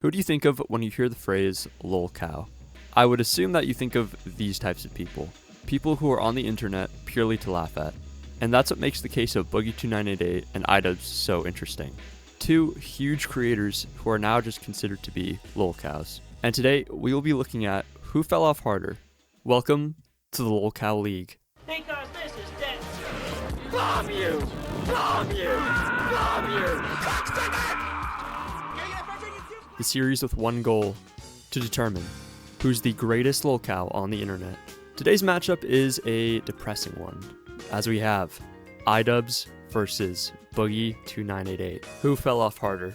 Who do you think of when you hear the phrase lolcow? I would assume that you think of these types of people. People who are on the internet purely to laugh at. And that's what makes the case of Boogie2988 and Idubbbz so interesting. Two huge creators who are now just considered to be lolcows. And today we will be looking at who fell off harder. Welcome to the Lolcow League. Because this is dead. Bomb you! Bomb you! Bomb you! The series with one goal, to determine who's the greatest lolcow on the internet. Today's matchup is a depressing one, as we have Idubbbz versus Boogie2988. Who fell off harder?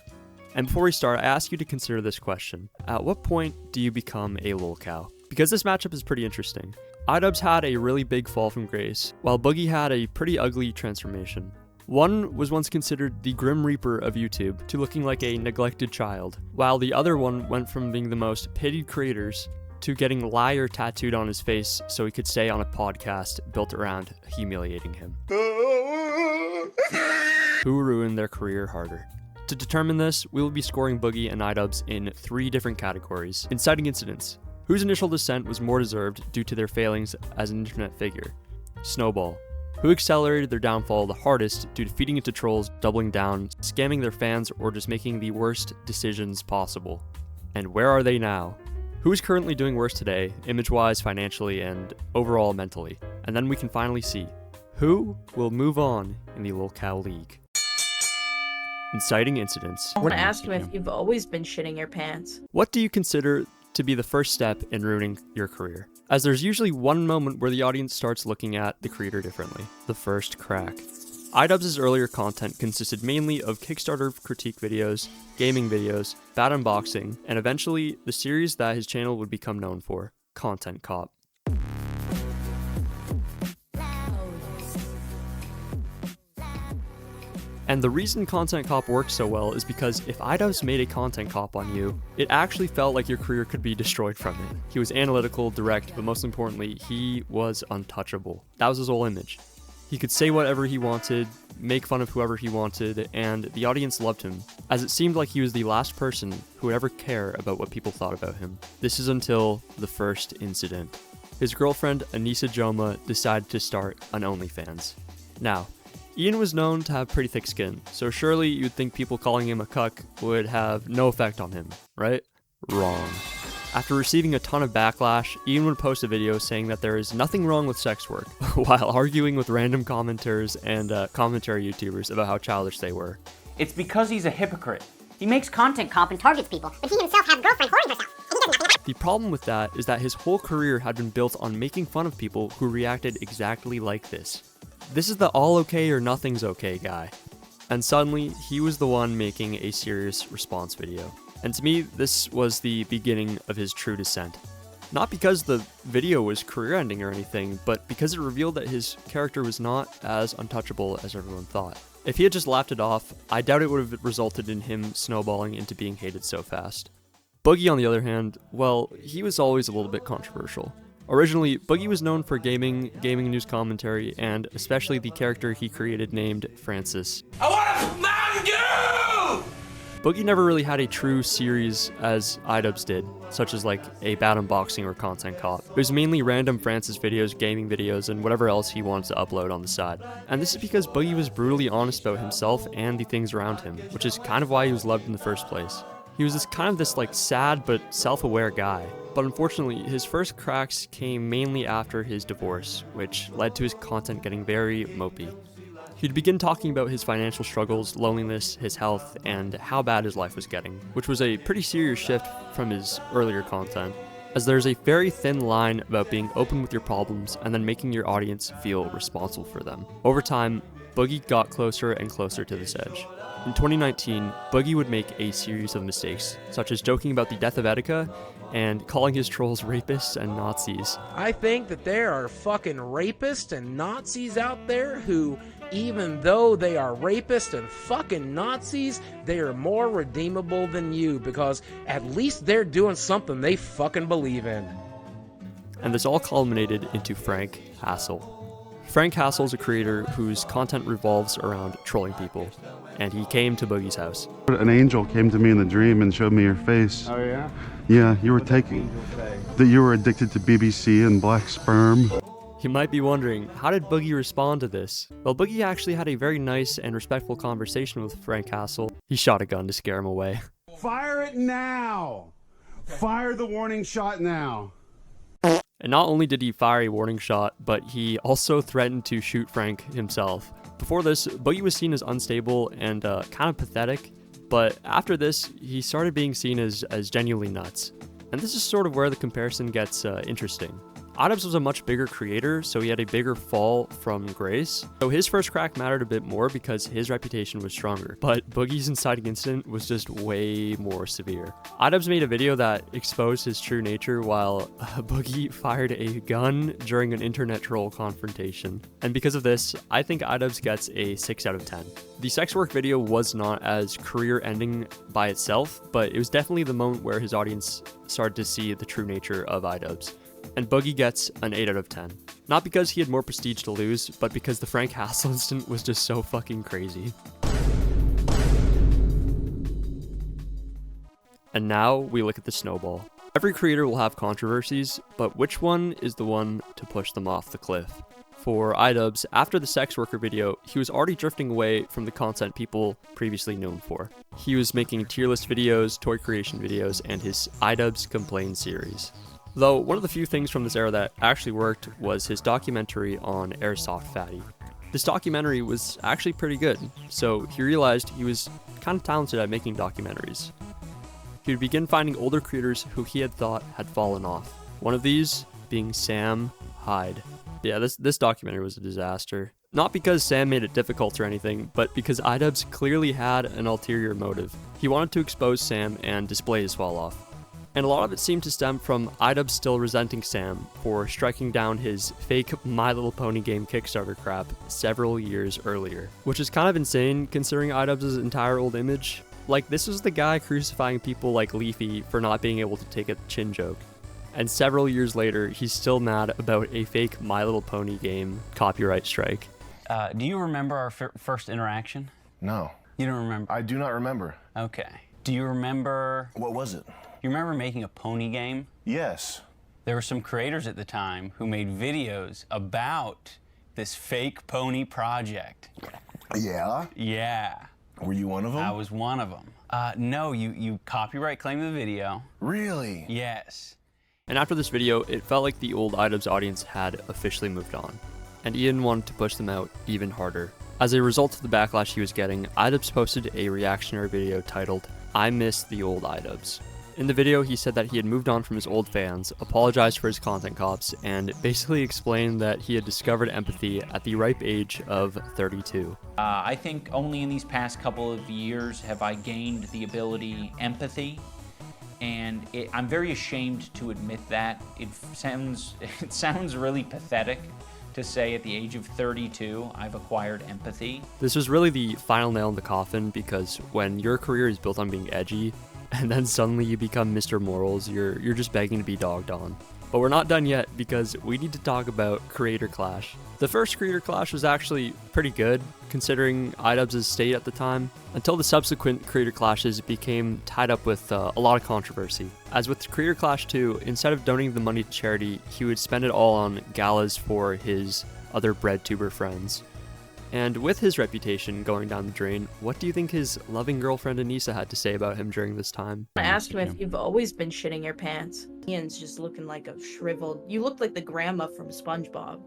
And before we start, I ask you to consider this question. At what point do you become a lolcow? Because this matchup is pretty interesting. Idubbbz had a really big fall from grace, while Boogie had a pretty ugly transformation. One was once considered the Grim Reaper of YouTube to looking like a neglected child, while the other one went from being the most pitied creators to getting liar tattooed on his face so he could stay on a podcast built around humiliating him. Who ruined their career harder? To determine this, we will be scoring Boogie and Idubbbz in 3 different categories. Inciting Incidents. Whose initial descent was more deserved due to their failings as an internet figure? Snowball. Who accelerated their downfall the hardest due to feeding into trolls, doubling down, scamming their fans, or just making the worst decisions possible? And where are they now? Who is currently doing worse today, image-wise, financially, and overall mentally? And then we can finally see who will move on in the Lolcow League. Inciting Incidents. I want to ask him if you've always been shitting your pants. What do you consider to be the first step in ruining your career? As there's usually one moment where the audience starts looking at the creator differently. The first crack. Idubbbz's earlier content consisted mainly of Kickstarter critique videos, gaming videos, bad unboxing, and eventually the series that his channel would become known for, Content Cop. And the reason Content Cop worked so well is because if Idubbbz made a Content Cop on you, it actually felt like your career could be destroyed from it. He was analytical, direct, but most importantly, he was untouchable. That was his whole image. He could say whatever he wanted, make fun of whoever he wanted, and the audience loved him, as it seemed like he was the last person who would ever care about what people thought about him. This is until the first incident. His girlfriend, Anissa Joma, decided to start an OnlyFans. Now, Ian was known to have pretty thick skin, so surely you'd think people calling him a cuck would have no effect on him, right? Wrong. After receiving a ton of backlash, Ian would post a video saying that there is nothing wrong with sex work, while arguing with random commenters and commentary YouTubers about how childish they were. It's because he's a hypocrite. He makes content cop and targets people, but he himself has a girlfriend whoring herself. The problem with that is that his whole career had been built on making fun of people who reacted exactly like this. This is the all okay or nothing's okay guy. And suddenly, he was the one making a serious response video. And to me, this was the beginning of his true descent. Not because the video was career-ending or anything, but because it revealed that his character was not as untouchable as everyone thought. If he had just laughed it off, I doubt it would have resulted in him snowballing into being hated so fast. Boogie, on the other hand, well, he was always a little bit controversial. Originally, Boogie was known for gaming news commentary, and especially the character he created named Francis. I want Mountain Dew! Boogie never really had a true series as Idubbbz did, such as like a bad unboxing or Content Cop. It was mainly random Francis videos, gaming videos, and whatever else he wanted to upload on the side. And this is because Boogie was brutally honest about himself and the things around him, which is kind of why he was loved in the first place. He was this like sad but self-aware guy. But unfortunately, his first cracks came mainly after his divorce, which led to his content getting very mopey. He'd begin talking about his financial struggles, loneliness, his health, and how bad his life was getting, which was a pretty serious shift from his earlier content, as there's a very thin line about being open with your problems and then making your audience feel responsible for them. Over time, Boogie got closer and closer to this edge. In 2019, Boogie would make a series of mistakes, such as joking about the death of Etika and calling his trolls rapists and Nazis. I think that there are fucking rapists and Nazis out there who, even though they are rapists and fucking Nazis, they are more redeemable than you because at least they're doing something they fucking believe in. And this all culminated into Frank Hassel. Frank Hassel is a creator whose content revolves around trolling people. and he came to Boogie's house. An angel came to me in the dream and showed me your face. Oh yeah? Yeah, you were taking that you were addicted to BBC and black sperm. You might be wondering, how did Boogie respond to this? Well, Boogie actually had a very nice and respectful conversation with Frank Castle. He shot a gun to scare him away. Fire it now! Fire the warning shot now! And not only did he fire a warning shot, but he also threatened to shoot Frank himself. Before this, Boogie was seen as unstable and kind of pathetic, but after this, he started being seen as genuinely nuts. And this is sort of where the comparison gets interesting. Idubbbz was a much bigger creator, so he had a bigger fall from grace. So his first crack mattered a bit more because his reputation was stronger. But Boogie's inciting incident was just way more severe. Idubbbz made a video that exposed his true nature while Boogie fired a gun during an internet troll confrontation. And because of this, I think Idubbbz gets a 6 out of 10. The sex work video was not as career-ending by itself, but it was definitely the moment where his audience started to see the true nature of Idubbbz. And Boogie gets an 8 out of 10. Not because he had more prestige to lose, but because the Frank Castle incident was just so fucking crazy. And now we look at the Snowball. Every creator will have controversies, but which one is the one to push them off the cliff? For Idubbbz, after the sex worker video, he was already drifting away from the content people previously knew him for. He was making tier list videos, toy creation videos, and his Idubbbz Complain series. Though one of the few things from this era that actually worked was his documentary on Airsoft Fatty. This documentary was actually pretty good, so he realized he was kind of talented at making documentaries. He would begin finding older creators who he had thought had fallen off. One of these being Sam Hyde. Yeah, this documentary was a disaster. Not because Sam made it difficult or anything, but because Idubbbz clearly had an ulterior motive. He wanted to expose Sam and display his fall off. And a lot of it seemed to stem from Idubbbz still resenting Sam for striking down his fake My Little Pony game Kickstarter crap several years earlier. Which is kind of insane considering Idubbbz's entire old image. Like, this was the guy crucifying people like Leafy for not being able to take a chin joke. And several years later, he's still mad about a fake My Little Pony game copyright strike. Do you remember our first interaction? No. You don't remember? I do not remember. Okay. Do you remember... What was it? You remember making a pony game? Yes. There were some creators at the time who made videos about this fake pony project. Yeah? Yeah. Were you one of them? I was one of them. No, you copyright claimed the video. Really? Yes. And after this video, it felt like the old Idubbbz audience had officially moved on. And Ian wanted to push them out even harder. As a result of the backlash he was getting, Idubbbz posted a reactionary video titled, "I Miss the Old Idubbbz." In the video, he said that he had moved on from his old fans, apologized for his content cops, and basically explained that he had discovered empathy at the ripe age of 32. I think only in these past couple of years have I gained the ability empathy, and I'm very ashamed to admit that. It sounds really pathetic to say at the age of 32 I've acquired empathy. This was really the final nail in the coffin because when your career is built on being edgy, and then suddenly you become Mr. Morals, you're just begging to be dogged on. But we're not done yet because we need to talk about Creator Clash. The first Creator Clash was actually pretty good, considering Idubbbz's state at the time, until the subsequent Creator Clashes became tied up with a lot of controversy. As with Creator Clash 2, instead of donating the money to charity, he would spend it all on galas for his other breadtuber friends. And with his reputation going down the drain, what do you think his loving girlfriend Anissa had to say about him during this time? I asked him if you've always been shitting your pants. Ian's just looking like a shriveled... You look like the grandma from SpongeBob.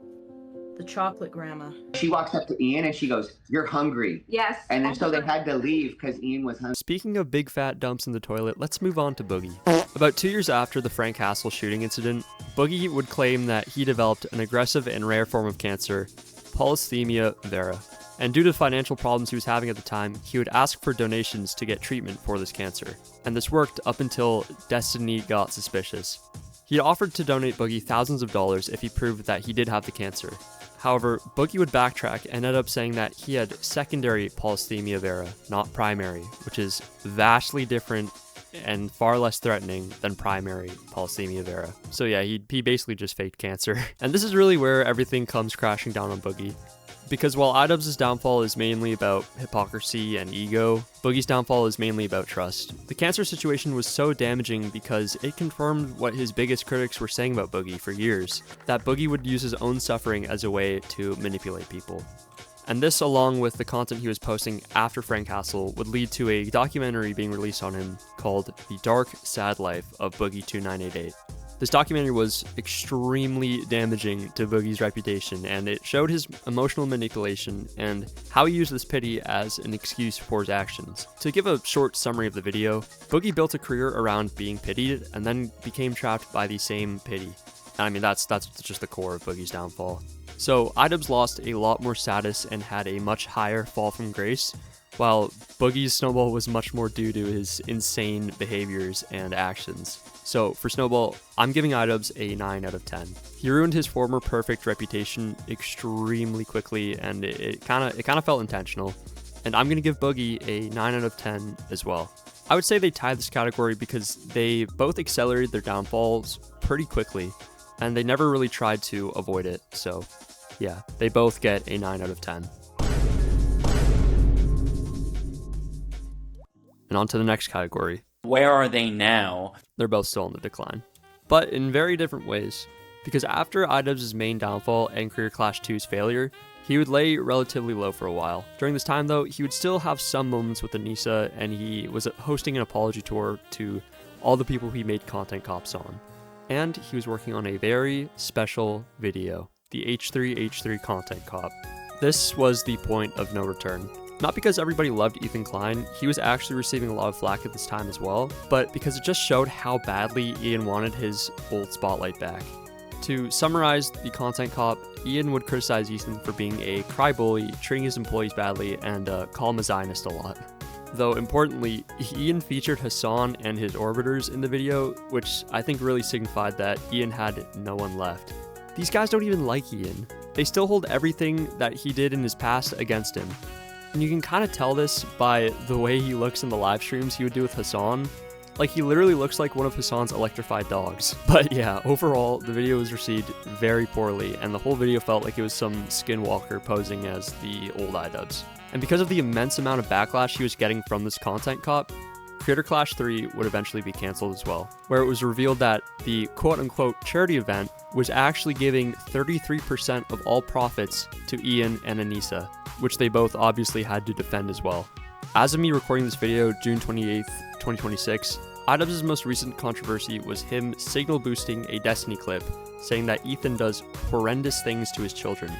The chocolate grandma. She walks up to Ian and she goes, "You're hungry." Yes. And then so they had to leave because Ian was hungry. Speaking of big fat dumps in the toilet, let's move on to Boogie. About 2 years after the Frank Castle shooting incident, Boogie would claim that he developed an aggressive and rare form of cancer, polycythemia vera. And due to financial problems he was having at the time, he would ask for donations to get treatment for this cancer. And this worked up until Destiny got suspicious. He offered to donate Boogie thousands of dollars if he proved that he did have the cancer. However, Boogie would backtrack and ended up saying that he had secondary polycythemia vera, not primary, which is vastly different and far less threatening than primary polycythemia vera. So yeah, he basically just faked cancer. And this is really where everything comes crashing down on Boogie. Because while Idubbbz's downfall is mainly about hypocrisy and ego, Boogie's downfall is mainly about trust. The cancer situation was so damaging because it confirmed what his biggest critics were saying about Boogie for years, that Boogie would use his own suffering as a way to manipulate people. And this, along with the content he was posting after Frank Castle, would lead to a documentary being released on him called The Dark, Sad Life of Boogie2988. This documentary was extremely damaging to Boogie's reputation, and it showed his emotional manipulation and how he used this pity as an excuse for his actions. To give a short summary of the video, Boogie built a career around being pitied and then became trapped by the same pity. I mean, that's just the core of Boogie's downfall. So Idubbbz lost a lot more status and had a much higher fall from grace, while Boogie's snowball was much more due to his insane behaviors and actions. So for Snowball, I'm giving Idubbbz a 9 out of 10. He ruined his former perfect reputation extremely quickly, and it kind of felt intentional. And I'm gonna give Boogie a 9 out of 10 as well. I would say they tied this category because they both accelerated their downfalls pretty quickly, and they never really tried to avoid it. So yeah, they both get a 9 out of 10. And on to the next category. Where are they now? They're both still in the decline, but in very different ways. Because after Idubbbz's main downfall and Career Clash 2's failure, he would lay relatively low for a while. During this time though, he would still have some moments with Anissa, and he was hosting an apology tour to all the people he made content cops on. And he was working on a very special video, the H3H3 content cop. This was the point of no return. Not because everybody loved Ethan Klein, he was actually receiving a lot of flack at this time as well, but because it just showed how badly Ian wanted his old spotlight back. To summarize the content cop, Ian would criticize Ethan for being a crybully, treating his employees badly, and call him a Zionist a lot. Though importantly, Ian featured Hassan and his orbiters in the video, which I think really signified that Ian had no one left. These guys don't even like Ian. They still hold everything that he did in his past against him. And you can kind of tell this by the way he looks in the live streams he would do with Hassan. Like, he literally looks like one of Hassan's electrified dogs. But yeah, overall, the video was received very poorly, and the whole video felt like it was some skinwalker posing as the old Idubbbz. And because of the immense amount of backlash he was getting from this content cop, Creator Clash 3 would eventually be cancelled as well, where it was revealed that the quote-unquote charity event was actually giving 33% of all profits to Ian and Anissa, which they both obviously had to defend as well. As of me recording this video, June 28th, 2026, Idubbbz's most recent controversy was him signal boosting a Destiny clip, saying that Ethan does horrendous things to his children,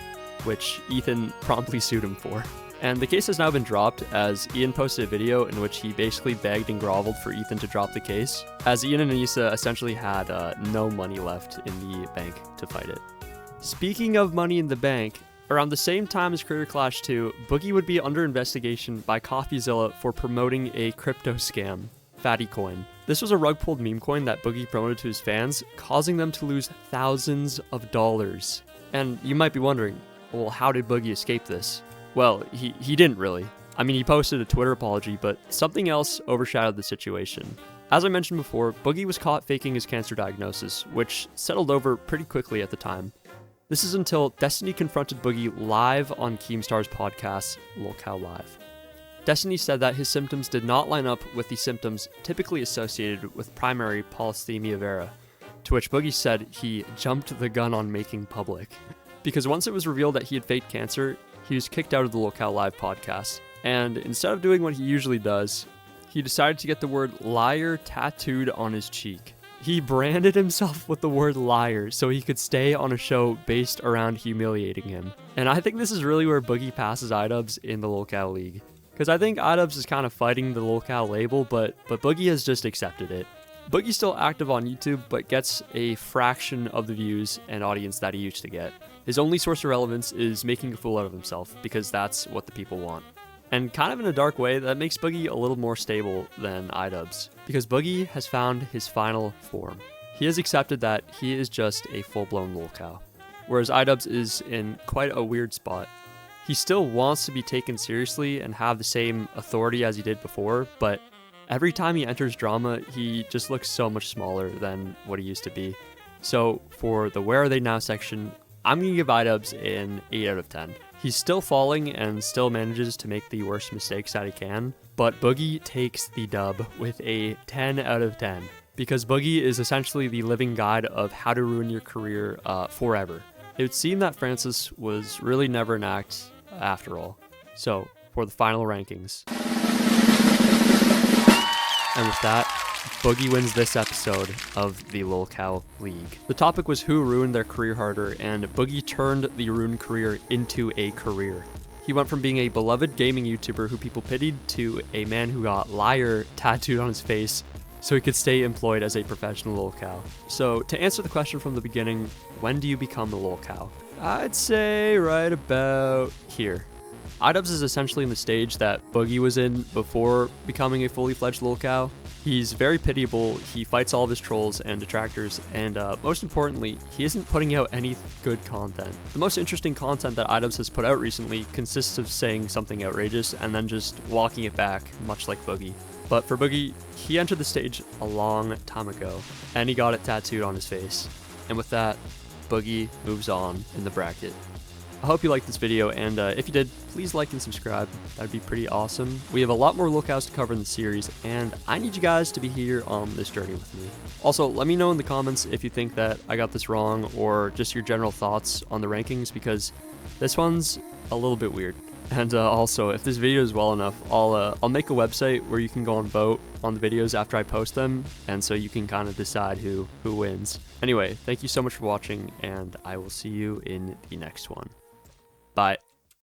which Ethan promptly sued him for. And the case has now been dropped, as Ian posted a video in which he basically begged and groveled for Ethan to drop the case, as Ian and Anissa essentially had no money left in the bank to fight it. Speaking of money in the bank, around the same time as Career Clash 2, Boogie would be under investigation by CoffeeZilla for promoting a crypto scam, Fatty Coin. This was a rug-pulled meme coin that Boogie promoted to his fans, causing them to lose thousands of dollars. And you might be wondering, well, how did Boogie escape this? Well, he didn't really. I mean, he posted a Twitter apology, but something else overshadowed the situation. As I mentioned before, Boogie was caught faking his cancer diagnosis, which settled over pretty quickly at the time. This is until Destiny confronted Boogie live on Keemstar's podcast, Lolcow Live. Destiny said that his symptoms did not line up with the symptoms typically associated with primary polycythemia vera, to which Boogie said he jumped the gun on making public. Because once it was revealed that he had faked cancer, he was kicked out of the Lolcow Live podcast, and instead of doing what he usually does, he decided to get the word liar tattooed on his cheek. He branded himself with the word liar so he could stay on a show based around humiliating him. And I think this is really where Boogie passes Idubbbz in the Lolcow League. Because I think Idubbbz is kind of fighting the Lolcow label, but Boogie has just accepted it. Boogie's still active on YouTube, but gets a fraction of the views and audience that he used to get. His only source of relevance is making a fool out of himself, because that's what the people want. And kind of in a dark way, that makes Boogie a little more stable than Idubbbz, because Boogie has found his final form. He has accepted that he is just a full-blown lolcow, whereas Idubbbz is in quite a weird spot. He still wants to be taken seriously and have the same authority as he did before, but every time he enters drama, he just looks so much smaller than what he used to be. So for the Where Are They Now section, I'm going to give Idubbbz an 8 out of 10. He's still falling and still manages to make the worst mistakes that he can, but Boogie takes the dub with a 10 out of 10, because Boogie is essentially the living guide of how to ruin your career forever. It would seem that Francis was really never an act after all. So, for the final rankings. And with that, Boogie wins this episode of the lolcow League. The topic was who ruined their career harder, and Boogie turned the ruined career into a career. He went from being a beloved gaming YouTuber who people pitied to a man who got liar tattooed on his face so he could stay employed as a professional lolcow. So to answer the question from the beginning, when do you become a lolcow? I'd say right about here. Idubbbz is essentially in the stage that Boogie was in before becoming a fully fledged lolcow. He's very pitiable, he fights all of his trolls and detractors, and most importantly, he isn't putting out any good content. The most interesting content that Idubbbz has put out recently consists of saying something outrageous and then just walking it back, much like Boogie. But for Boogie, he entered the stage a long time ago, and he got it tattooed on his face. And with that, Boogie moves on in the bracket. I hope you liked this video, and if you did, please like and subscribe. That'd be pretty awesome. We have a lot more lolcows to cover in the series, and I need you guys to be here on this journey with me. Also, let me know in the comments if you think that I got this wrong, or just your general thoughts on the rankings, because this one's a little bit weird. And also, if this video is well enough, I'll make a website where you can go and vote on the videos after I post them, and so you can kind of decide who wins. Anyway, thank you so much for watching, and I will see you in the next one. Bye.